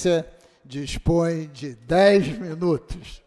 presidência dispõe de 10 minutos.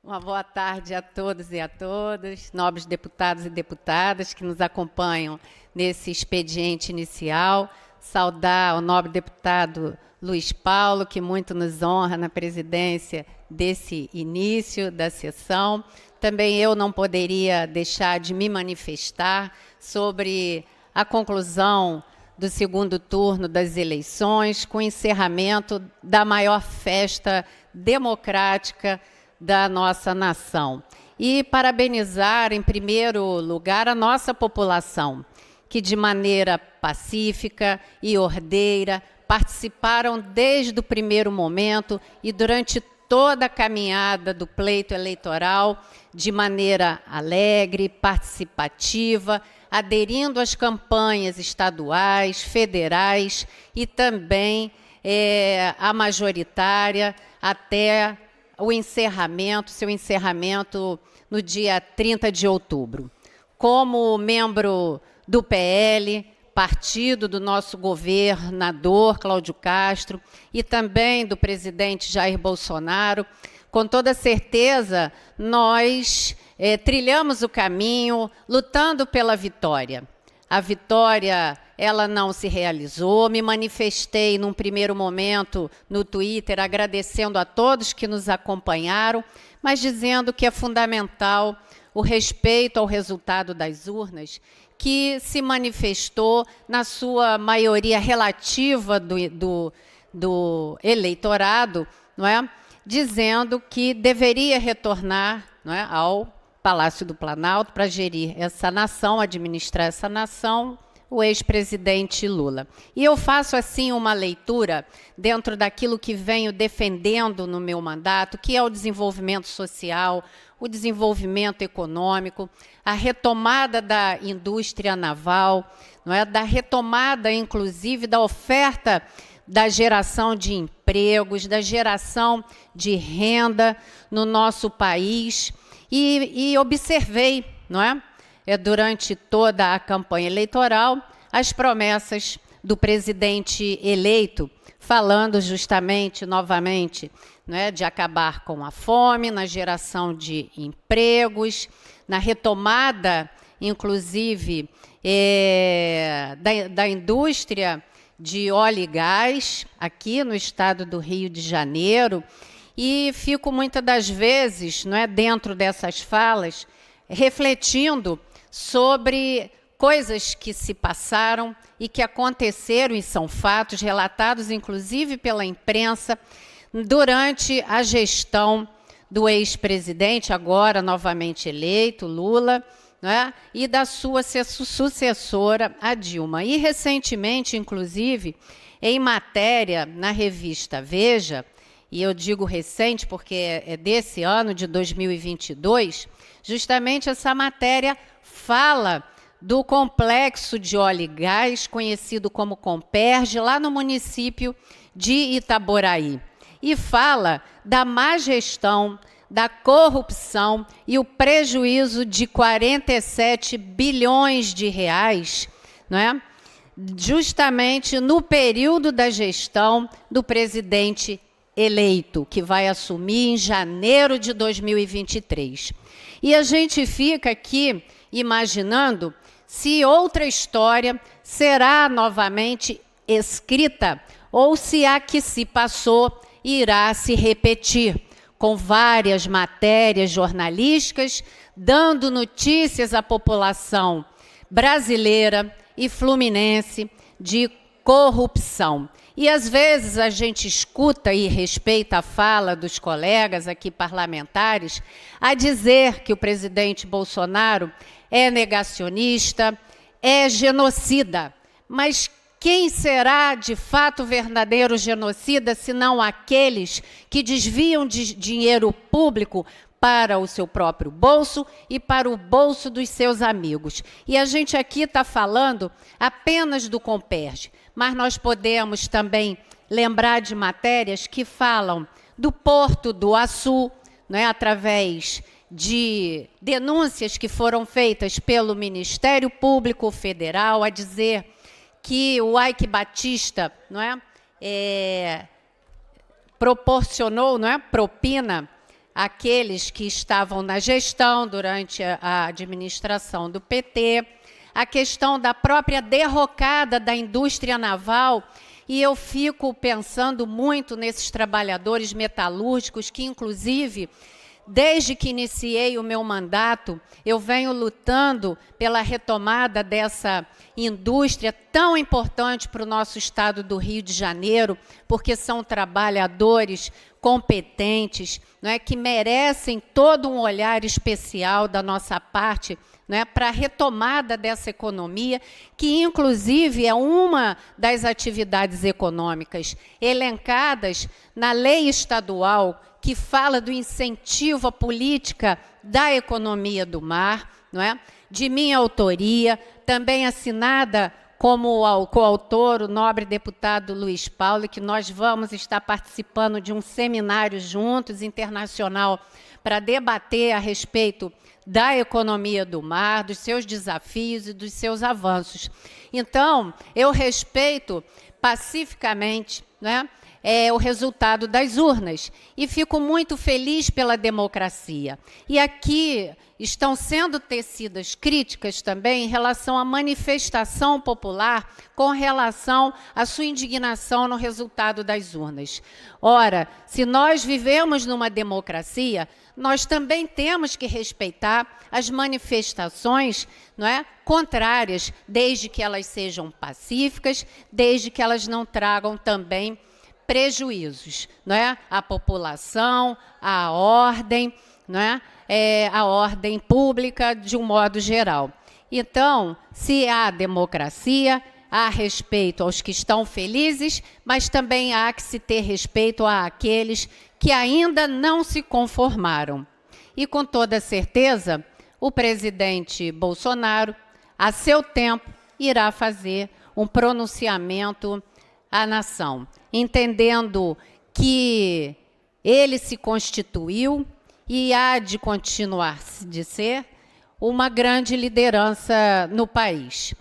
Uma boa tarde a todos e a todas, nobres deputados e deputadas que nos acompanham nesse expediente inicial. Saudar o nobre deputado Luiz Paulo, que muito nos honra na presidência desse início da sessão. Também eu não poderia deixar de me manifestar sobre a conclusão do segundo turno das eleições, com o encerramento da maior festa democrática da nossa nação. E parabenizar, em primeiro lugar, a nossa população, que de maneira pacífica e ordeira participaram desde o primeiro momento e durante toda a caminhada do pleito eleitoral, de maneira alegre, participativa, aderindo às campanhas estaduais, federais e também a majoritária até o encerramento, seu encerramento no dia 30 de outubro. Como membro do PL, partido do nosso governador Cláudio Castro e também do presidente Jair Bolsonaro, com toda certeza nós trilhamos o caminho lutando pela vitória. A vitória, ela não se realizou. Me manifestei num primeiro momento no Twitter agradecendo a todos que nos acompanharam, mas dizendo que é fundamental o respeito ao resultado das urnas, que se manifestou na sua maioria relativa do eleitorado, não é? Dizendo que deveria retornar, não é, ao Palácio do Planalto para gerir essa nação, administrar essa nação, o ex-presidente Lula. E eu faço, assim, uma leitura dentro daquilo que venho defendendo no meu mandato, que é o desenvolvimento social, o desenvolvimento econômico, a retomada da indústria naval, não é? Da retomada, inclusive, da oferta da geração de empregos, da geração de renda no nosso país. E observei, não é? Durante toda a campanha eleitoral, as promessas do presidente eleito, falando justamente, novamente, não é, de acabar com a fome, na geração de empregos, na retomada, inclusive, da indústria de óleo e gás, aqui no estado do Rio de Janeiro, e fico muitas das vezes, não é, dentro dessas falas, refletindo sobre coisas que se passaram e que aconteceram e são fatos relatados, inclusive pela imprensa, durante a gestão do ex-presidente, agora novamente eleito, Lula, né, e da sua sucessora, a Dilma. E recentemente, inclusive, em matéria na revista Veja, e eu digo recente porque é desse ano, de 2022, justamente essa matéria fala do complexo de óleo e gás, conhecido como Comperj, lá no município de Itaboraí. E fala da má gestão, da corrupção e o prejuízo de 47 bilhões de reais, não é? Justamente no período da gestão do presidente eleito, que vai assumir em janeiro de 2023. E a gente fica aqui imaginando se outra história será novamente escrita ou se a que se passou irá se repetir, com várias matérias jornalísticas, dando notícias à população brasileira e fluminense de corrupção. E, às vezes, a gente escuta e respeita a fala dos colegas aqui parlamentares a dizer que o presidente Bolsonaro é negacionista, é genocida. Mas quem será, de fato, o verdadeiro genocida, senão aqueles que desviam de dinheiro público para o seu próprio bolso e para o bolso dos seus amigos? E a gente aqui está falando apenas do Comperj, mas nós podemos também lembrar de matérias que falam do Porto do Açu, não é, através de denúncias que foram feitas pelo Ministério Público Federal, a dizer que o Eike Batista, não é, proporcionou, não é, propina àqueles que estavam na gestão durante a administração do PT, a questão da própria derrocada da indústria naval, e eu fico pensando muito nesses trabalhadores metalúrgicos que, inclusive, desde que iniciei o meu mandato, eu venho lutando pela retomada dessa indústria tão importante para o nosso estado do Rio de Janeiro, porque são trabalhadores competentes, não é, que merecem todo um olhar especial da nossa parte, não é, para a retomada dessa economia, que, inclusive, é uma das atividades econômicas elencadas na lei estadual que fala do incentivo à política da economia do mar, não é? De minha autoria, também assinada como coautor o nobre deputado Luiz Paulo, que nós vamos estar participando de um seminário juntos, internacional, para debater a respeito da economia do mar, dos seus desafios e dos seus avanços. Então, eu respeito pacificamente, né, o resultado das urnas e fico muito feliz pela democracia. E aqui estão sendo tecidas críticas também em relação à manifestação popular com relação à sua indignação no resultado das urnas. Ora, se nós vivemos numa democracia, nós também temos que respeitar as manifestações, não é, contrárias, desde que elas sejam pacíficas, desde que elas não tragam também prejuízos, não é, à população, à ordem, não é, a ordem pública de um modo geral. Então, se há democracia, há respeito aos que estão felizes, mas também há que se ter respeito àqueles que ainda não se conformaram. E, com toda certeza, o presidente Bolsonaro, a seu tempo, irá fazer um pronunciamento à nação, entendendo que ele se constituiu e há de continuar de ser uma grande liderança no país,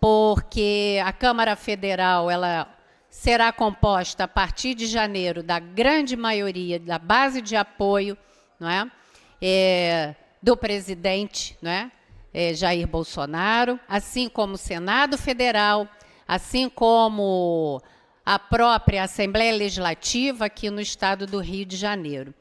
porque a Câmara Federal ela será composta a partir de janeiro da grande maioria da base de apoio, não é, do presidente, não é, Jair Bolsonaro, assim como o Senado Federal, assim como a própria Assembleia Legislativa aqui no estado do Rio de Janeiro.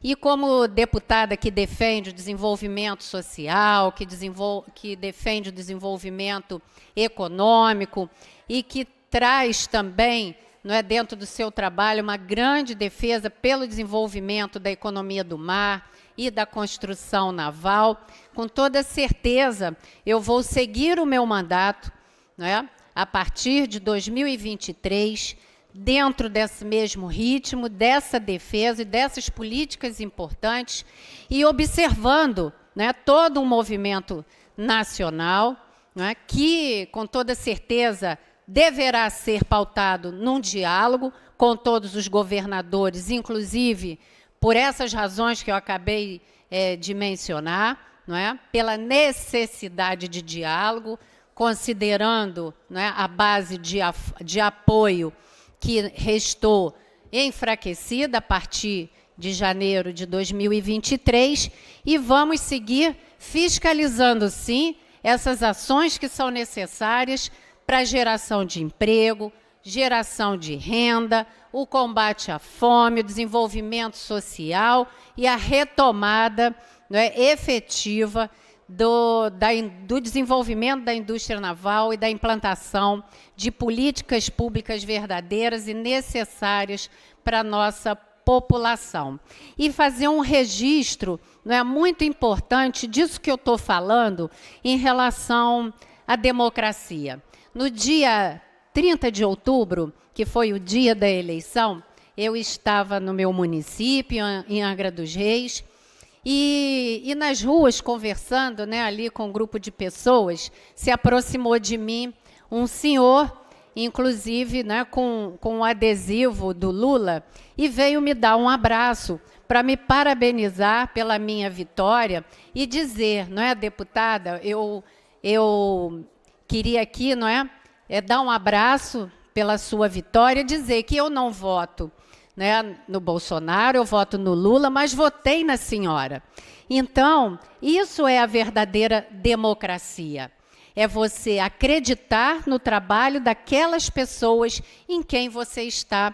E como deputada que defende o desenvolvimento social, que defende o desenvolvimento econômico e que traz também, não é, dentro do seu trabalho, uma grande defesa pelo desenvolvimento da economia do mar e da construção naval, com toda certeza eu vou seguir o meu mandato, não é, a partir de 2023, dentro desse mesmo ritmo, dessa defesa e dessas políticas importantes, e observando, né, todo um movimento nacional, né, que, com toda certeza, deverá ser pautado num diálogo com todos os governadores, inclusive por essas razões que eu acabei de mencionar, não é, pela necessidade de diálogo, considerando, não é, a base de apoio que restou enfraquecida a partir de janeiro de 2023, e vamos seguir fiscalizando, sim, essas ações que são necessárias para a geração de emprego, geração de renda, o combate à fome, o desenvolvimento social e a retomada, não é, efetiva do desenvolvimento da indústria naval e da implantação de políticas públicas verdadeiras e necessárias para a nossa população. E fazer um registro, não é, muito importante disso que eu estou falando em relação à democracia. No dia 30 de outubro, que foi o dia da eleição, eu estava no meu município, em Angra dos Reis, e nas ruas, conversando, né, ali com um grupo de pessoas, se aproximou de mim um senhor, inclusive, né, com um adesivo do Lula, e veio me dar um abraço para me parabenizar pela minha vitória e dizer, não é, deputada, eu queria aqui, não é, dar um abraço pela sua vitória, dizer que eu não voto né, no Bolsonaro, eu voto no Lula, mas votei na senhora. Então, isso é a verdadeira democracia. É você acreditar no trabalho daquelas pessoas em quem você está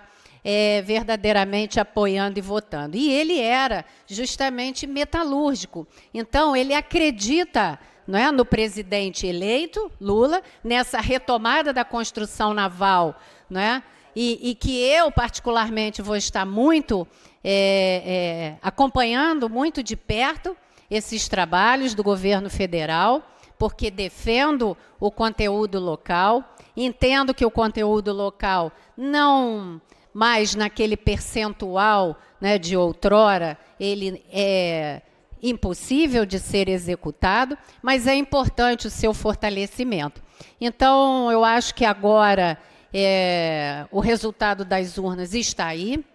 verdadeiramente apoiando e votando. E ele era justamente metalúrgico. Então, ele acredita, não é, no presidente eleito, Lula, nessa retomada da construção naval, não é? E que eu, particularmente, vou estar muito acompanhando muito de perto esses trabalhos do governo federal, porque defendo o conteúdo local, entendo que o conteúdo local não mais naquele percentual, né, de outrora, ele é impossível de ser executado, mas é importante o seu fortalecimento. Então, eu acho que agora o resultado das urnas está aí,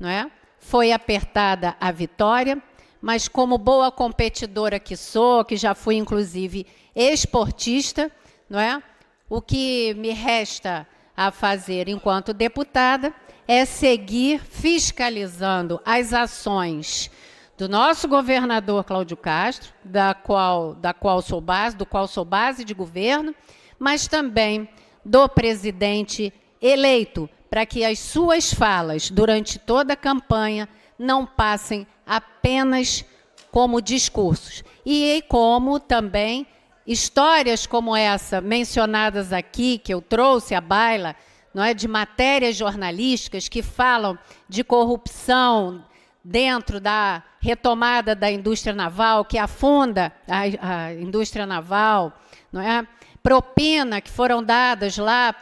não é? Foi apertada a vitória, mas como boa competidora que sou, que já fui, inclusive, esportista, não é? O que me resta a fazer enquanto deputada é seguir fiscalizando as ações do nosso governador Cláudio Castro, do qual sou base de governo, mas também do presidente eleito, para que as suas falas durante toda a campanha não passem apenas como discursos, e como também histórias como essa, mencionadas aqui, que eu trouxe à baila, não é, de matérias jornalísticas que falam de corrupção dentro da retomada da indústria naval, que afunda a indústria naval, não é? Propina que foram dadas lá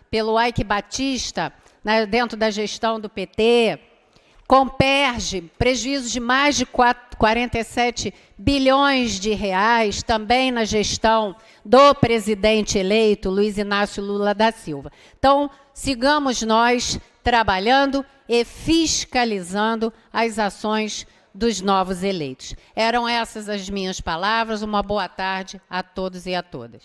pelo Ike Batista, né, dentro da gestão do PT, Comperge, prejuízo de mais de 47 bilhões de reais, também na gestão do presidente eleito, Luiz Inácio Lula da Silva. Então, sigamos nós trabalhando e fiscalizando as ações dos novos eleitos. Eram essas as minhas palavras. Uma boa tarde a todos e a todas.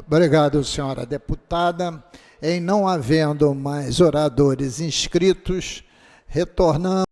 Obrigado, senhora deputada. Em não havendo mais oradores inscritos, retornamos